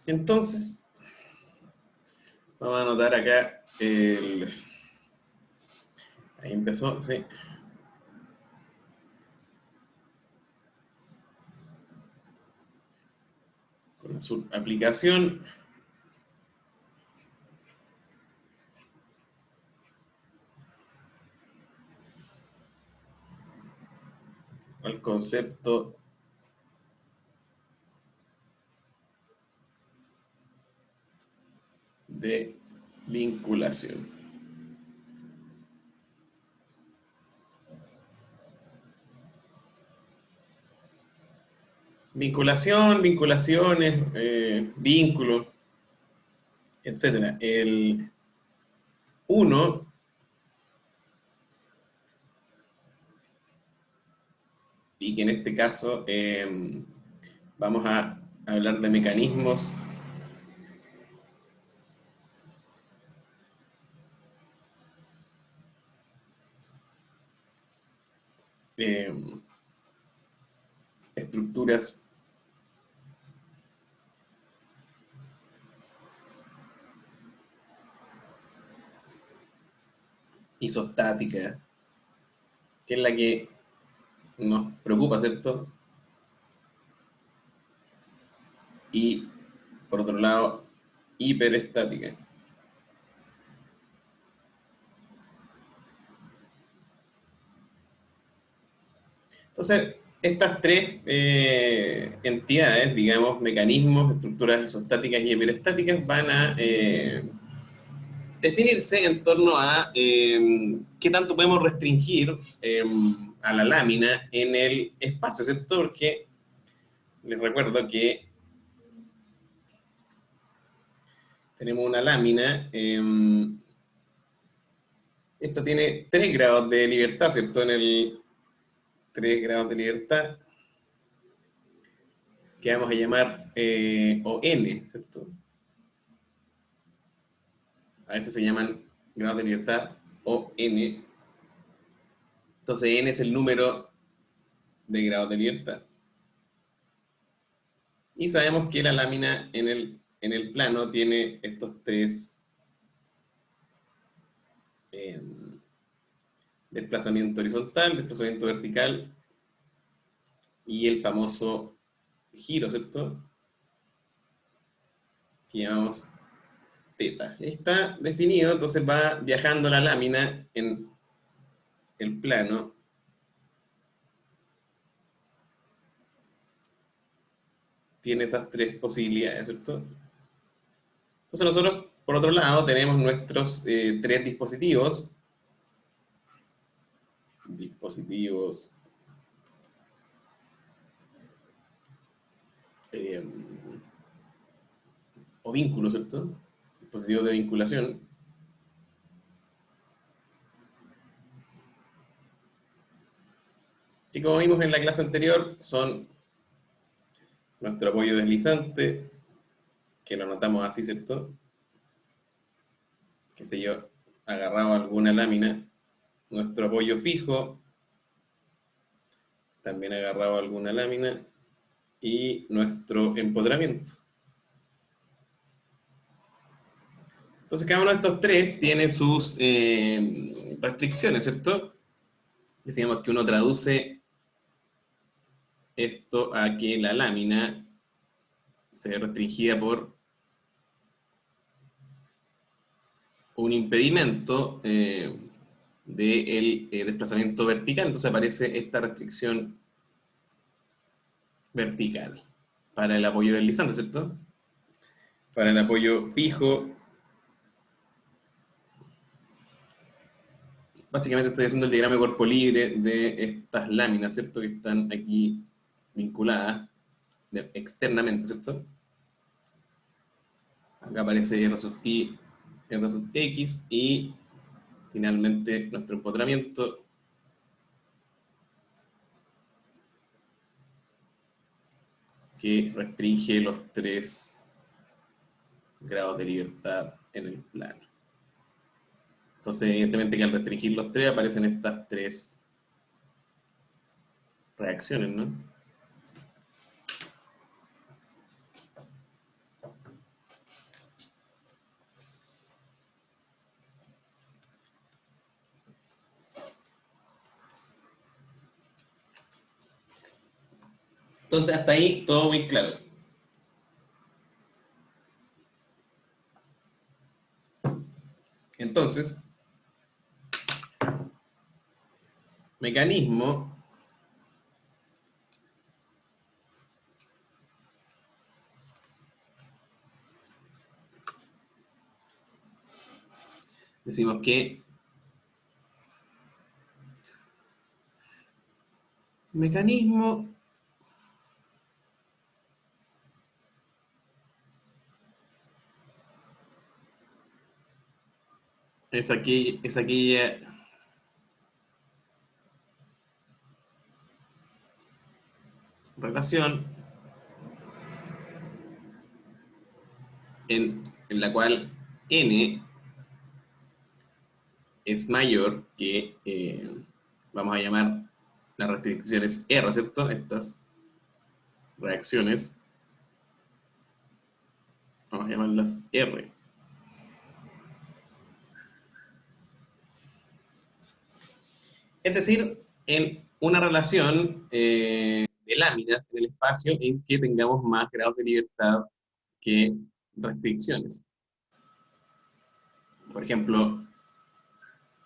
Entonces, vamos a anotar acá ahí empezó, sí. Con su aplicación. Al concepto de vinculación. Vinculación, vinculaciones, vínculos, etc. El 1 y que en este caso vamos a hablar de mecanismos estructuras isostáticas, que es la que nos preocupa, ¿cierto? Y, por otro lado, hiperestática. Entonces, estas tres entidades, digamos, mecanismos, estructuras isostáticas y hiperestáticas, van a definirse en torno a qué tanto podemos restringir a la lámina en el espacio, ¿cierto? Porque les recuerdo que tenemos una lámina, esto tiene 3 grados de libertad, ¿cierto? En el 3 grados de libertad, que vamos a llamar o n, ¿cierto? A veces se llaman grados de libertad o n. Entonces n es el número de grados de libertad. Y sabemos que la lámina en el plano tiene estos 3 desplazamiento horizontal, desplazamiento vertical y el famoso giro, ¿cierto? Que llamamos teta. Está definido, entonces va viajando la lámina en el plano tiene esas 3 posibilidades, ¿cierto? Entonces nosotros, por otro lado, tenemos nuestros 3 dispositivos. Eh, o vínculos, ¿cierto? Dispositivos de vinculación. Que como vimos en la clase anterior, son nuestro apoyo deslizante, que lo anotamos así, ¿cierto? Qué sé yo, agarrado a alguna lámina. Nuestro apoyo fijo, también agarrado a alguna lámina. Y nuestro empoderamiento. Entonces cada uno de estos 3 tiene sus restricciones, ¿cierto? Decíamos que uno traduce esto a que la lámina se ve restringida por un impedimento del desplazamiento vertical, entonces aparece esta restricción vertical para el apoyo deslizante, ¿cierto? Para el apoyo fijo, básicamente estoy haciendo el diagrama de cuerpo libre de estas láminas, ¿cierto? Que están aquí vinculadas externamente, ¿cierto? Acá aparece R sub I, R sub X y finalmente nuestro empoderamiento que restringe los 3 grados de libertad en el plano. Entonces, evidentemente que al restringir los 3 aparecen estas 3 reacciones, ¿no? Entonces, hasta ahí todo muy claro. Entonces, mecanismo decimos que mecanismo es aquella relación en la cual n es mayor que, vamos a llamar las restricciones R, ¿cierto? Estas reacciones, vamos a llamarlas R. Es decir, en una relación de láminas en el espacio en que tengamos más grados de libertad que restricciones. Por ejemplo,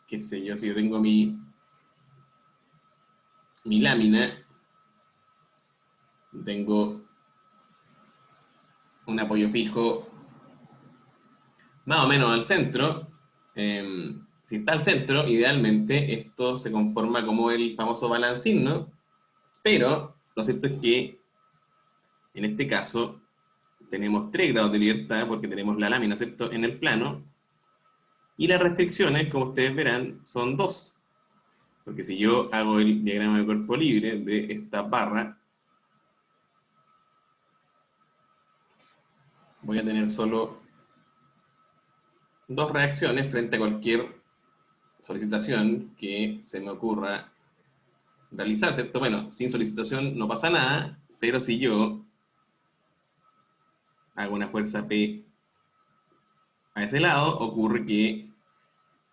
qué sé yo, si yo tengo mi lámina, tengo un apoyo fijo más o menos al centro. Si está al centro, idealmente esto se conforma como el famoso balancín, ¿no? Pero lo cierto es que en este caso tenemos 3 grados de libertad porque tenemos la lámina, ¿cierto?, en el plano, y las restricciones, como ustedes verán, son 2. Porque si yo hago el diagrama de cuerpo libre de esta barra, voy a tener solo 2 reacciones frente a cualquier solicitación que se me ocurra realizar, ¿cierto? Bueno, sin solicitación no pasa nada, pero si yo hago una fuerza P a ese lado, ocurre que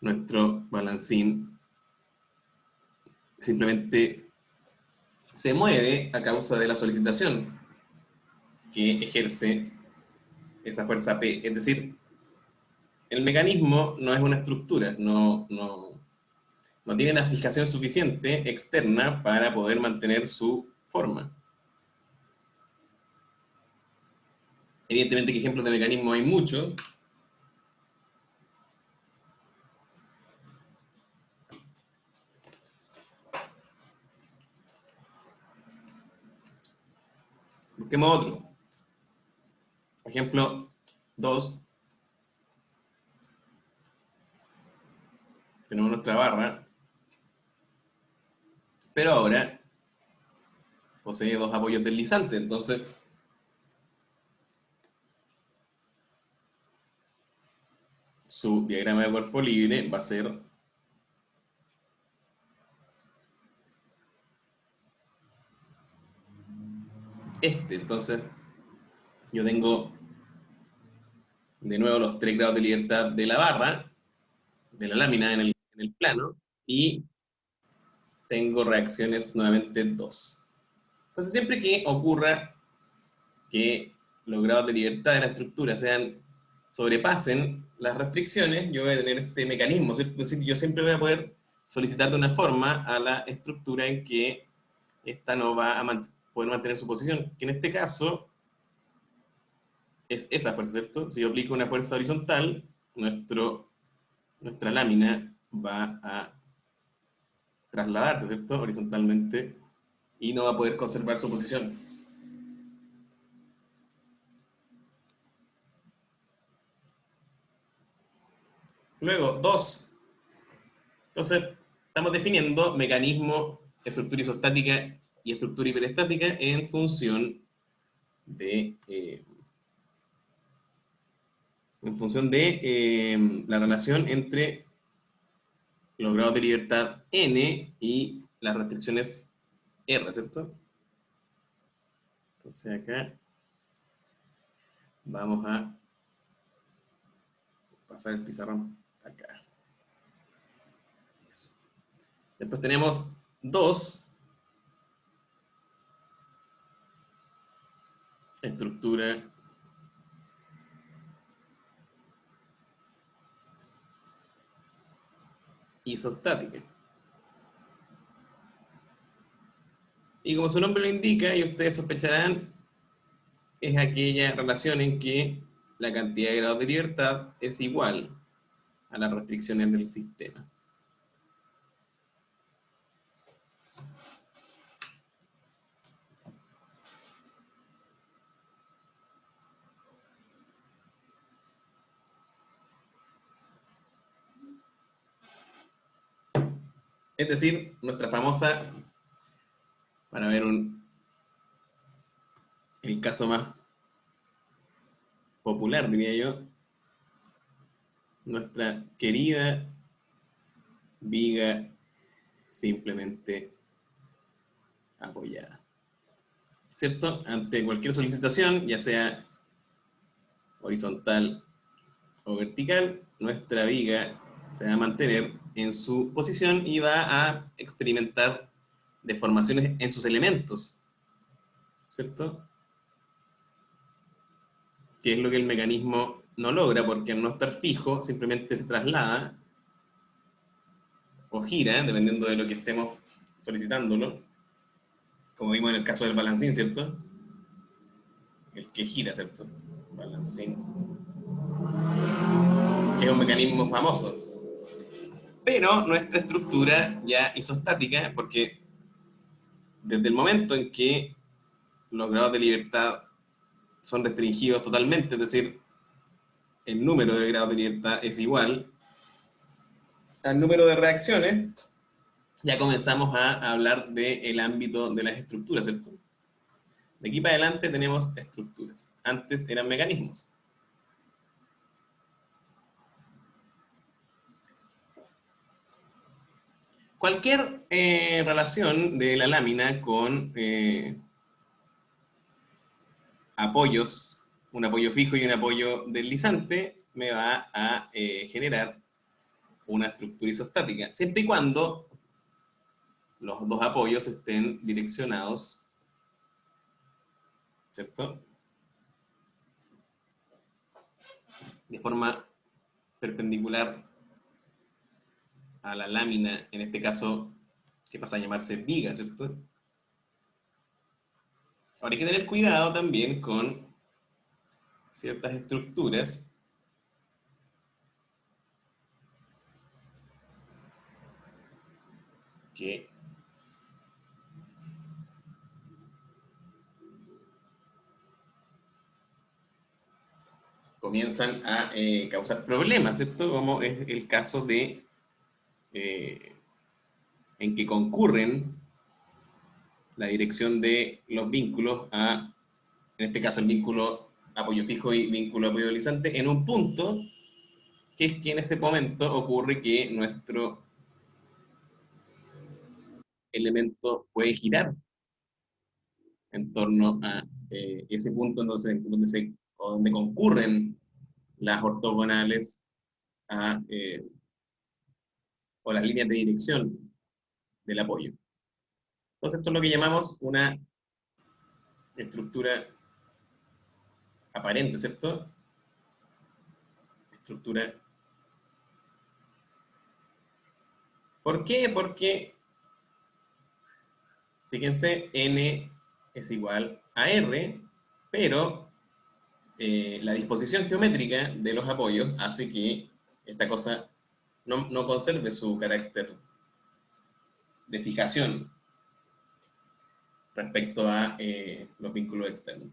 nuestro balancín simplemente se mueve a causa de la solicitación que ejerce esa fuerza P. Es decir, el mecanismo no es una estructura, no tiene una fijación suficiente externa para poder mantener su forma. Evidentemente que ejemplos de mecanismo hay muchos. Busquemos otro. Ejemplo 2. Tenemos nuestra barra, pero ahora posee 2 apoyos deslizantes. Entonces, su diagrama de cuerpo libre va a ser este. Entonces, yo tengo de nuevo los 3 grados de libertad de la barra, de la lámina en el plano, y tengo reacciones nuevamente 2. Entonces, siempre que ocurra que los grados de libertad de la estructura sobrepasen las restricciones, yo voy a tener este mecanismo, ¿cierto? Es decir, yo siempre voy a poder solicitar de una forma a la estructura en que esta no va a poder mantener su posición, que en este caso es esa fuerza, ¿cierto? Si yo aplico una fuerza horizontal, nuestra lámina va a trasladarse, ¿cierto?, horizontalmente, y no va a poder conservar su posición. Luego, 2. Entonces, estamos definiendo mecanismo, estructura isostática y estructura hiperestática en función de, la relación entre los grados de libertad n y las restricciones r, ¿cierto? Entonces acá vamos a pasar el pizarrón acá. Después tenemos 2 estructura isostática. Y como su nombre lo indica, y ustedes sospecharán, es aquella relación en que la cantidad de grados de libertad es igual a las restricciones del sistema. Es decir, nuestra famosa, para ver el caso más popular, diría yo, nuestra querida viga simplemente apoyada. ¿Cierto? Ante cualquier solicitación, ya sea horizontal o vertical, nuestra viga se va a mantener en su posición y va a experimentar deformaciones en sus elementos, ¿cierto? Que es lo que el mecanismo no logra, porque al no estar fijo, simplemente se traslada o gira, dependiendo de lo que estemos solicitándolo, como vimos en el caso del balancín, ¿cierto? El que gira, ¿cierto? Balancín, que es un mecanismo famoso. Pero nuestra estructura ya isostática, porque desde el momento en que los grados de libertad son restringidos totalmente, es decir, el número de grados de libertad es igual al número de reacciones, ya comenzamos a hablar del ámbito de las estructuras, ¿cierto? De aquí para adelante tenemos estructuras. Antes eran mecanismos. Cualquier relación de la lámina con apoyos, un apoyo fijo y un apoyo deslizante, me va a generar una estructura isostática, siempre y cuando los dos apoyos estén direccionados, ¿cierto?, de forma perpendicular a la lámina, en este caso, que pasa a llamarse viga, ¿cierto? Ahora hay que tener cuidado también con ciertas estructuras que comienzan a causar problemas, ¿cierto? Como es el caso de eh, en que concurren la dirección de los vínculos a, en este caso, el vínculo apoyo fijo y vínculo apoyo deslizante, en un punto que es que en ese momento ocurre que nuestro elemento puede girar en torno a ese punto entonces, donde concurren las ortogonales a, o las líneas de dirección del apoyo. Entonces esto es lo que llamamos una estructura aparente, ¿cierto? Estructura. ¿Por qué? Porque, fíjense, N es igual a R, pero la disposición geométrica de los apoyos hace que esta cosa no conserve su carácter de fijación respecto a los vínculos externos.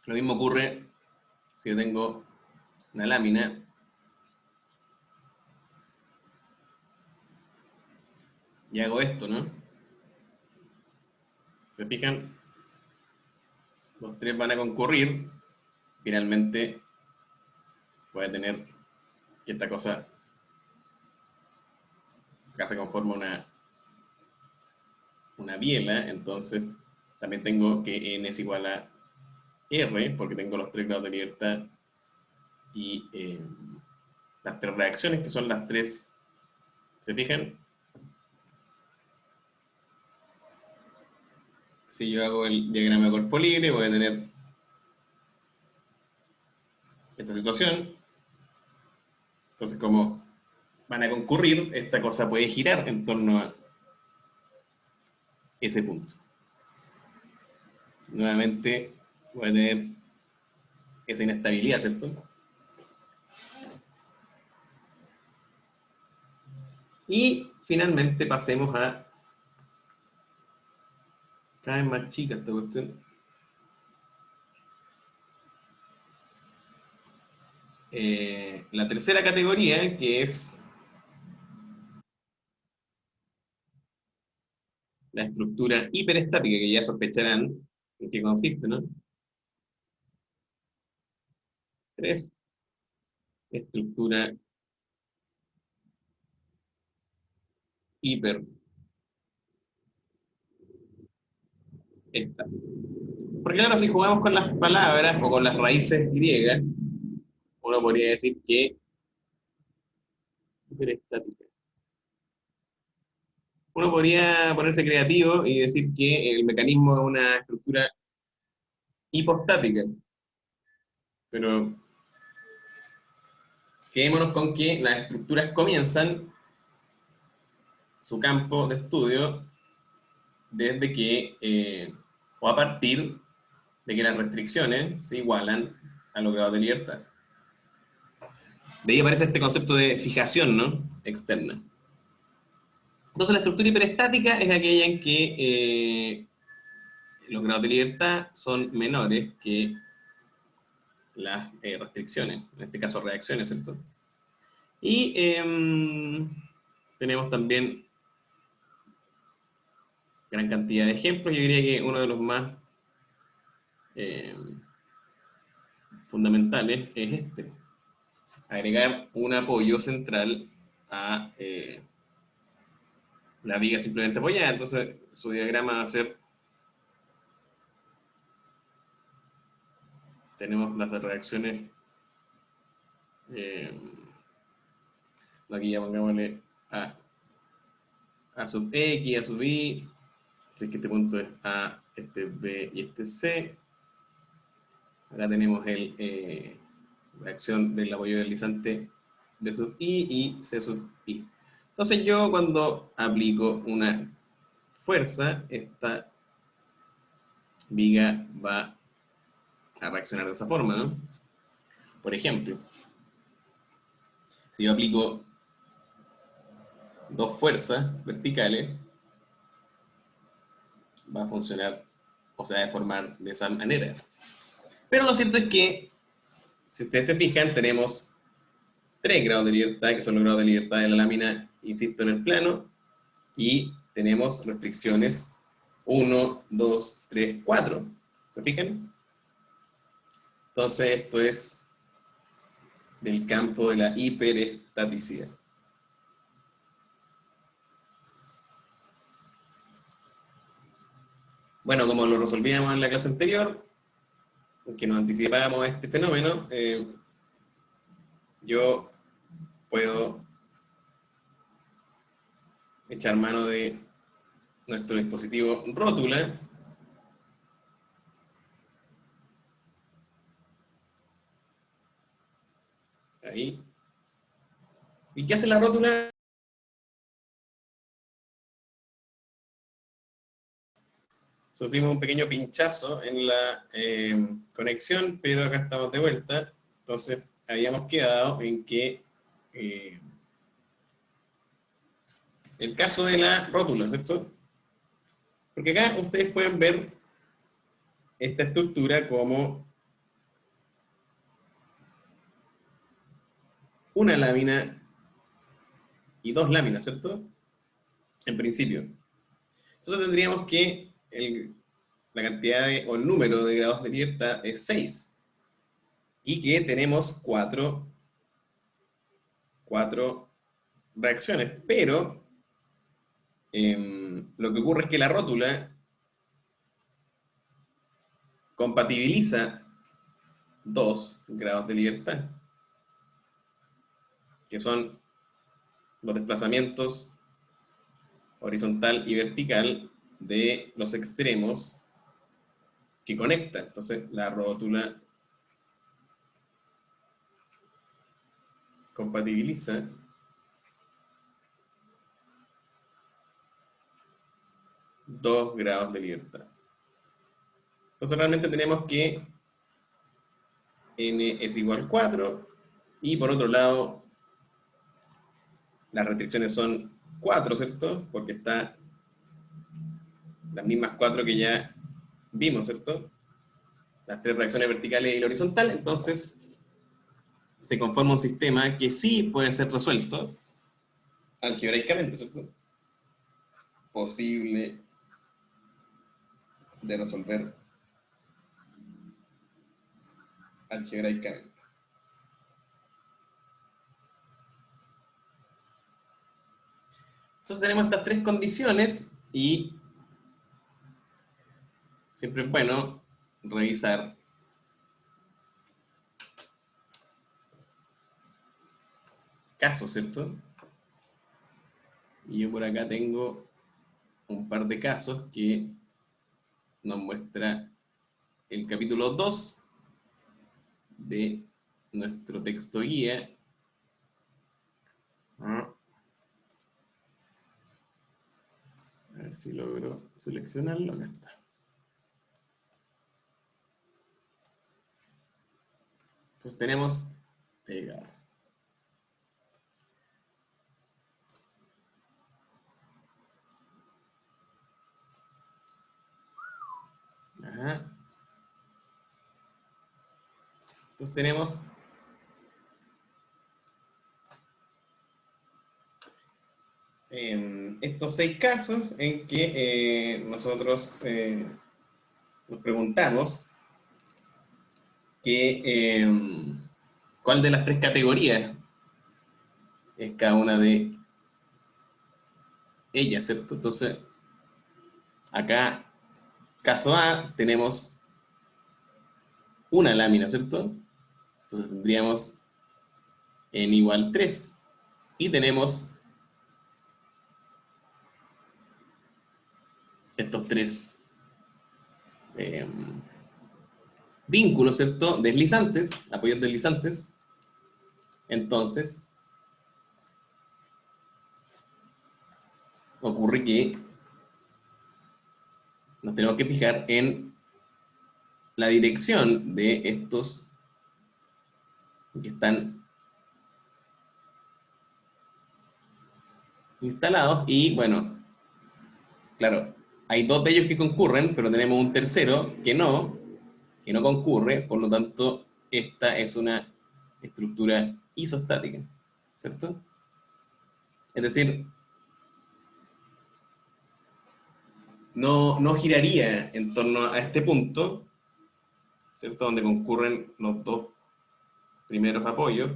Lo mismo ocurre si yo tengo una lámina y hago esto, ¿no? ¿Se fijan? Los tres van a concurrir. Finalmente voy a tener que esta cosa acá se conforma una biela, entonces también tengo que n es igual a r, porque tengo los tres grados de libertad y las tres reacciones, que son las tres, ¿se fijan? Si yo hago el diagrama de cuerpo libre, voy a tener esta situación. Entonces, como van a concurrir, esta cosa puede girar en torno a ese punto. Nuevamente voy a tener esa inestabilidad, ¿cierto? Y finalmente pasemos a cada vez más chica esta cuestión. La tercera categoría, que es la estructura hiperestática, que ya sospecharán en qué consiste, ¿no? Tres, estructura hiperestática. Porque ahora si jugamos con las palabras o con las raíces griegas, uno podría decir que hiperestática. Uno podría ponerse creativo y decir que el mecanismo es una estructura hipostática, pero quedémonos con que las estructuras comienzan su campo de estudio desde que, o a partir de que las restricciones se igualan a los grados de libertad. De ahí aparece este concepto de fijación, ¿no? Externa. Entonces la estructura hiperestática es aquella en que los grados de libertad son menores que las restricciones, en este caso reacciones, ¿cierto? Y tenemos también gran cantidad de ejemplos. Yo diría que uno de los más eh, fundamentales es este: agregar un apoyo central a la viga simplemente apoyada. Entonces su diagrama va a ser, tenemos las reacciones, aquí ya pongámosle a sub x, a sub y, así que este punto es a, este b y este c. Acá tenemos la acción del apoyo deslizante B sub I y C sub I. Entonces yo cuando aplico una fuerza, esta viga va a reaccionar de esa forma, ¿no? Por ejemplo, si yo aplico dos fuerzas verticales, va a funcionar, o sea, va a formar de esa manera. Pero lo cierto es que, si ustedes se fijan, tenemos 3 grados de libertad, que son los grados de libertad de la lámina, insisto, en el plano, y tenemos restricciones 1, 2, 3, 4. ¿Se fijan? Entonces esto es del campo de la hiperestaticidad. Bueno, como lo resolvíamos en la clase anterior, que nos anticipábamos a este fenómeno, yo puedo echar mano de nuestro dispositivo rótula. Ahí. ¿Y qué hace la rótula? Sufrimos un pequeño pinchazo en la conexión, pero acá estamos de vuelta. Entonces, habíamos quedado en que el caso de la rótula, ¿cierto? Porque acá ustedes pueden ver esta estructura como una lámina y dos láminas, ¿cierto? En principio. Entonces tendríamos que la cantidad o el número de grados de libertad es 6. Y que tenemos cuatro reacciones. Pero lo que ocurre es que la rótula compatibiliza 2 grados de libertad. que son los desplazamientos horizontal y vertical de los extremos que conecta. Entonces, la rótula compatibiliza dos grados de libertad. Entonces, realmente tenemos que n es igual a 4 y por otro lado las restricciones son 4, ¿cierto? Porque está las mismas 4 que ya vimos, ¿cierto? Las tres reacciones verticales y la horizontal. Entonces se conforma un sistema que sí puede ser resuelto algebraicamente, ¿cierto? Posible de resolver algebraicamente. Entonces tenemos estas tres condiciones y siempre es bueno revisar casos, ¿cierto? Y yo por acá tengo un par de casos que nos muestra el capítulo 2 de nuestro texto guía. A ver si logro seleccionarlo. Acá está. Entonces tenemos pegar. Ajá. Entonces tenemos estos 6 casos en que nosotros nos preguntamos que, cuál de las tres categorías es cada una de ellas, ¿cierto? Entonces, acá, caso A, tenemos una lámina, ¿cierto? Entonces tendríamos n igual 3 y tenemos estos tres vínculos, ¿cierto? Deslizantes, apoyos deslizantes. Entonces, ocurre que nos tenemos que fijar en la dirección de estos que están instalados y, bueno, claro, hay dos de ellos que concurren, pero tenemos un tercero que no concurre, por lo tanto, esta es una estructura isostática, ¿cierto? Es decir, no giraría en torno a este punto, ¿cierto? Donde concurren los dos primeros apoyos,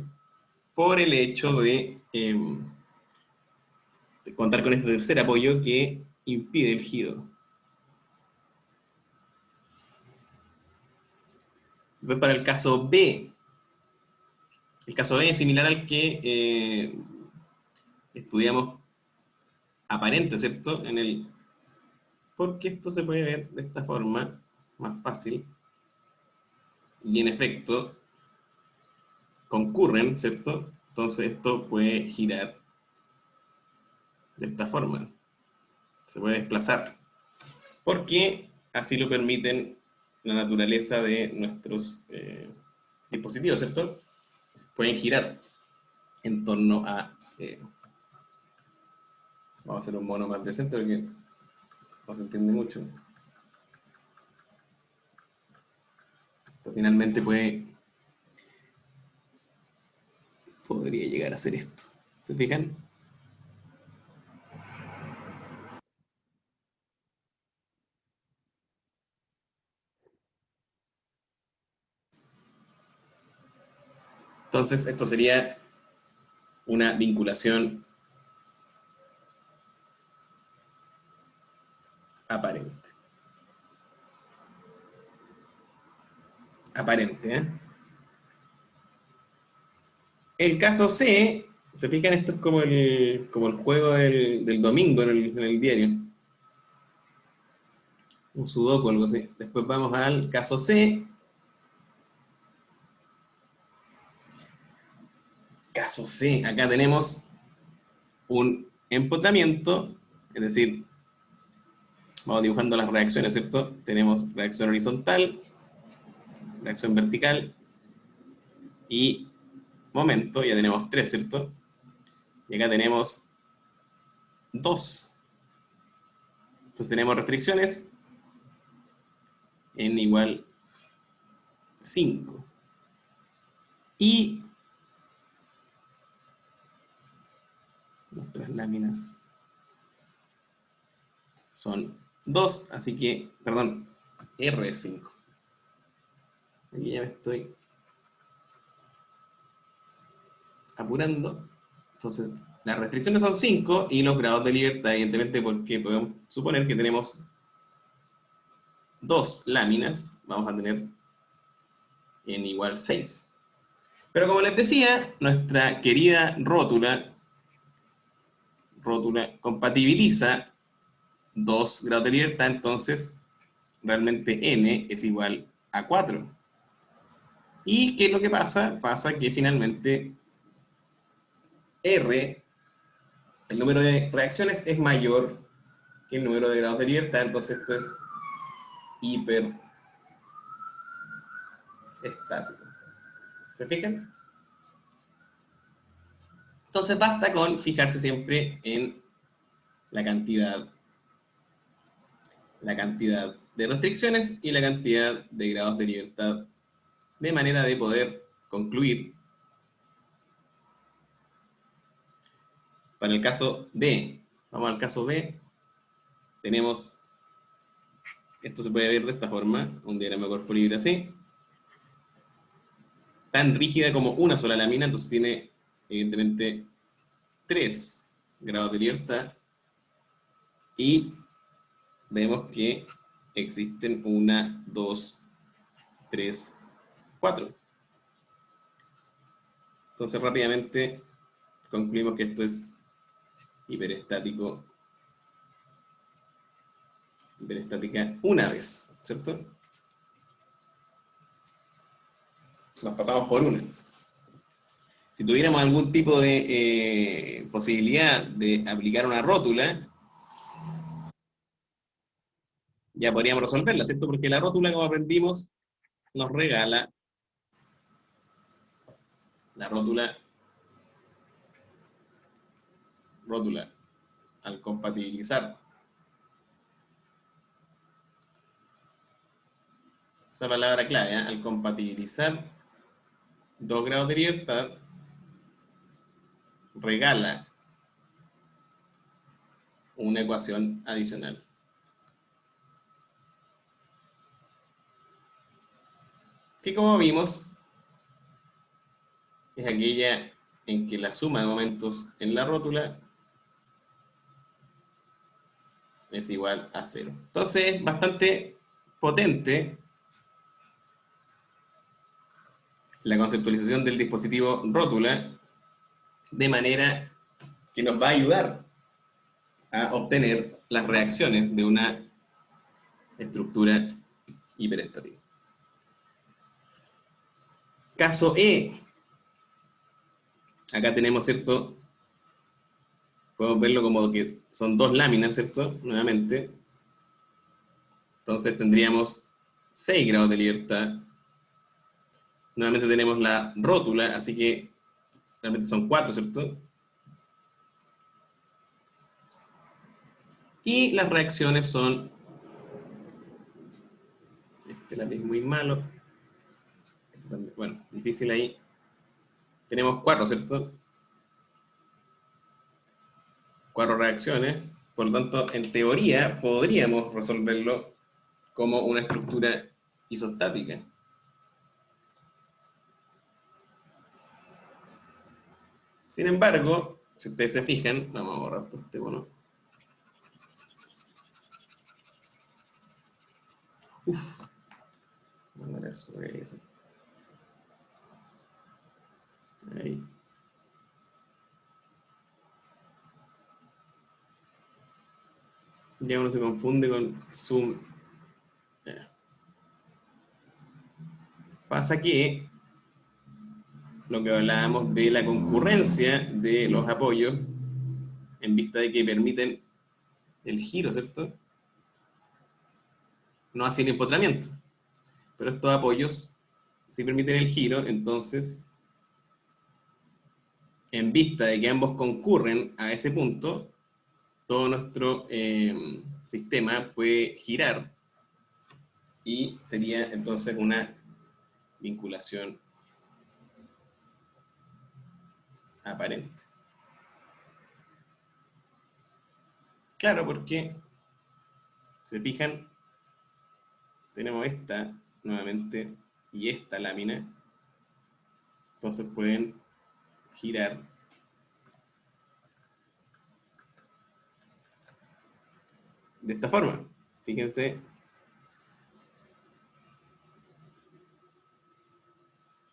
por el hecho de contar con este tercer apoyo que impide el giro. Después para el caso B es similar al que estudiamos aparente, ¿cierto? Porque esto se puede ver de esta forma, más fácil, y en efecto concurren, ¿cierto? Entonces esto puede girar de esta forma, se puede desplazar, porque así lo permiten la naturaleza de nuestros dispositivos, ¿cierto? Pueden girar en torno a... vamos a hacer un mono más decente porque no se entiende mucho. Esto finalmente podría llegar a ser esto. ¿Se fijan? Entonces, esto sería una vinculación aparente. Aparente, ¿eh? El caso C, ¿Se fijan? Esto es como el juego del domingo en el diario. Un sudoku o algo así. Después vamos al caso C. Caso C. Acá tenemos un empotramiento, es decir, vamos dibujando las reacciones, ¿cierto? Tenemos reacción horizontal, reacción vertical y momento, ya tenemos 3, ¿cierto? Y acá tenemos 2. Entonces tenemos restricciones n igual 5. Y nuestras láminas son 2, así que, perdón, R es 5. Aquí ya me estoy apurando. Entonces, las restricciones son 5 y los grados de libertad, evidentemente, porque podemos suponer que tenemos 2 láminas, vamos a tener n igual 6. Pero como les decía, nuestra querida rótula compatibiliza 2 grados de libertad, entonces realmente n es igual a 4. ¿Y qué es lo que pasa? Pasa que finalmente R, el número de reacciones, es mayor que el número de grados de libertad, entonces esto es hiperestático. ¿Se fijan? Entonces basta con fijarse siempre en la cantidad de restricciones y la cantidad de grados de libertad, de manera de poder concluir. Para el caso D, vamos al caso D, tenemos, esto se puede ver de esta forma, un diagrama de cuerpo libre así, tan rígida como una sola lámina, entonces tiene evidentemente 3 grados de libertad, y vemos que existen 1, 2, 3, 4. Entonces rápidamente concluimos que esto es hiperestática una vez, ¿cierto? Nos pasamos por una. Si tuviéramos algún tipo de posibilidad de aplicar una rótula, ya podríamos resolverla, ¿cierto? Porque la rótula, como aprendimos, nos regala la rótula al compatibilizar esa palabra clave, ¿eh? Al compatibilizar 2 grados de libertad, regala una ecuación adicional. Que como vimos, es aquella en que la suma de momentos en la rótula es igual a 0. Entonces es bastante potente la conceptualización del dispositivo rótula, de manera que nos va a ayudar a obtener las reacciones de una estructura hiperestática. Caso E. Acá tenemos, ¿cierto? Podemos verlo como que son 2 láminas, ¿cierto? Nuevamente. Entonces tendríamos 6 grados de libertad. Nuevamente tenemos la rótula, así que realmente son 4, ¿cierto? Y las reacciones son, este lápiz es muy malo, este también, bueno, difícil ahí. Tenemos 4, ¿cierto? 4 reacciones, por lo tanto, en teoría, podríamos resolverlo como una estructura isostática. Sin embargo, si ustedes se fijan, vamos a borrar todo este bono. Uf, mandar eso, eso. Ahí. Ya uno se confunde con zoom. Pasa que lo que hablábamos de la concurrencia de los apoyos, en vista de que permiten el giro, ¿cierto? No así el empotramiento. Pero estos apoyos sí permiten el giro, entonces, en vista de que ambos concurren a ese punto, todo nuestro sistema puede girar y sería entonces una vinculación aparente. Claro, porque se fijan, tenemos esta nuevamente y esta lámina, entonces pueden girar de esta forma. Fíjense,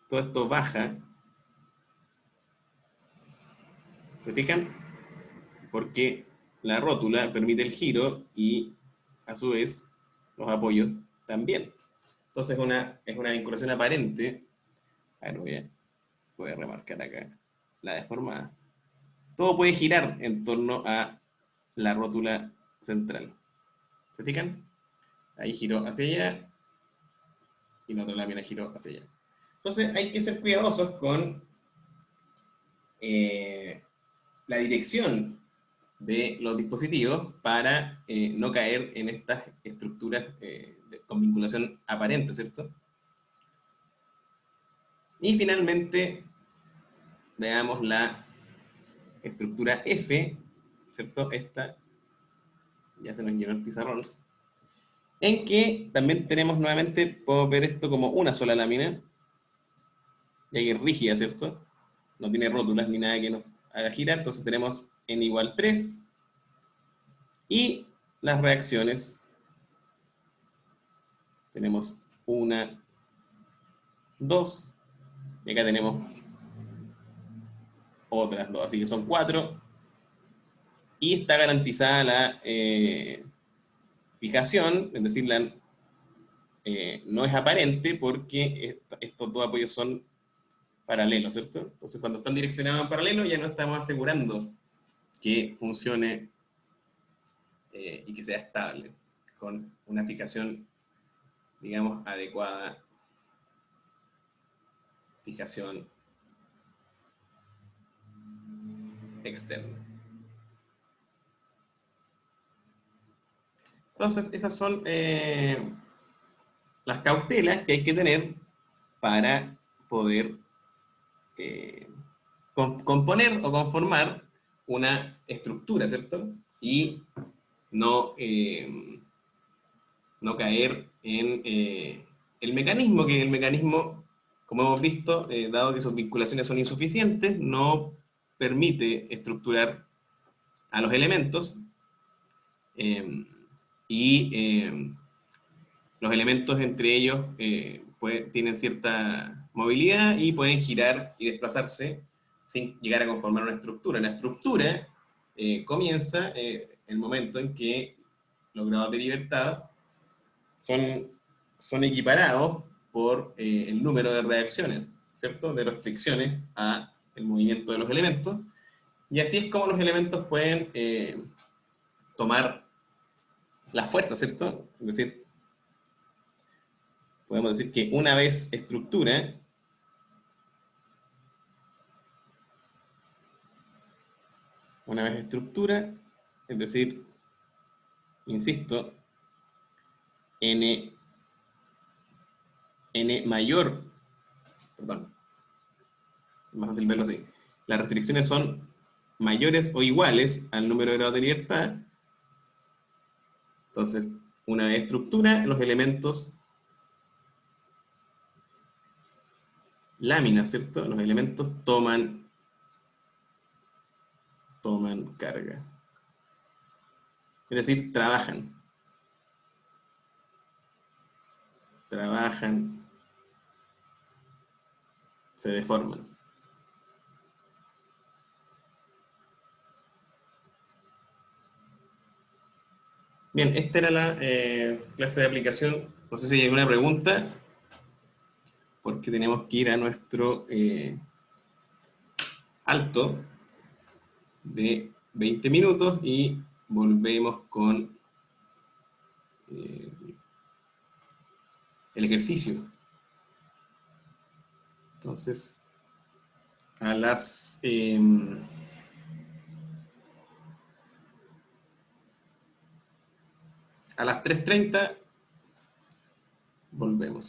todo esto baja, ¿se fijan? Porque la rótula permite el giro y a su vez los apoyos también. Entonces es una vinculación aparente. A ver, voy a remarcar acá la deformada. Todo puede girar en torno a la rótula central. ¿Se fijan? Ahí giró hacia allá y la otra lámina giró hacia allá. Entonces hay que ser cuidadosos con la dirección de los dispositivos para no caer en estas estructuras con vinculación aparente, ¿cierto? Y finalmente veamos la estructura F, ¿cierto? Esta, ya se nos llenó el pizarrón, en que también tenemos nuevamente, podemos ver esto como una sola lámina, ya que es rígida, ¿cierto? No tiene rótulas ni nada que nos haga girar, entonces tenemos n igual 3, y las reacciones, tenemos una, 2, y acá tenemos otras 2, así que son 4, y está garantizada la fijación, es decir, no es aparente porque estos dos apoyos son paralelos, ¿cierto? Entonces cuando están direccionados en paralelo ya no estamos asegurando que funcione y que sea estable, con una fijación, digamos, adecuada, fijación externa. Entonces esas son las cautelas que hay que tener para poder componer o conformar una estructura, ¿cierto? Y no, no caer en el mecanismo, que el mecanismo, como hemos visto, dado que sus vinculaciones son insuficientes, no permite estructurar a los elementos eh, y los elementos entre ellos tienen cierta movilidad y pueden girar y desplazarse sin llegar a conformar una estructura. La estructura comienza el momento en que los grados de libertad son equiparados por el número de reacciones, ¿cierto? De restricciones a el movimiento de los elementos. Y así es como los elementos pueden tomar la fuerza, ¿cierto? Es decir, podemos decir que una vez estructura, es decir, insisto, n mayor, perdón, es más fácil verlo así, las restricciones son mayores o iguales al número de grados de libertad, entonces, una vez estructura, los elementos láminas, ¿cierto? Los elementos toman carga. Es decir, trabajan, se deforman. Bien, esta era la clase de aplicación. No sé si hay alguna pregunta, porque tenemos que ir a nuestro alto de 20 minutos y volvemos con el ejercicio. Entonces, a las 3:30 volvemos.